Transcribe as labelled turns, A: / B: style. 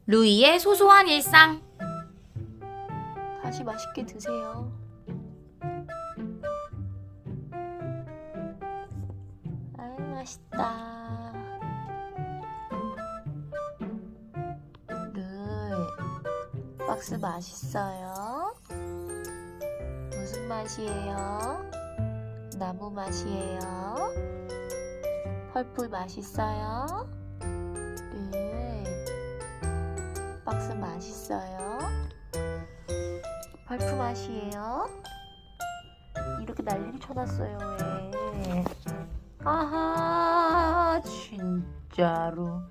A: 루이의 소소한 일상.
B: 다시 맛있게 드세요. 아유, 맛있다. 루이, 박스 맛있어요? 무슨 맛이에요? 나무 맛이에요? 펄풀 맛있어요? 루이, 박스 맛있어요? 펄프 맛이에요? 이렇게 난리를 쳐놨어요. 왜? 아하, 진짜로.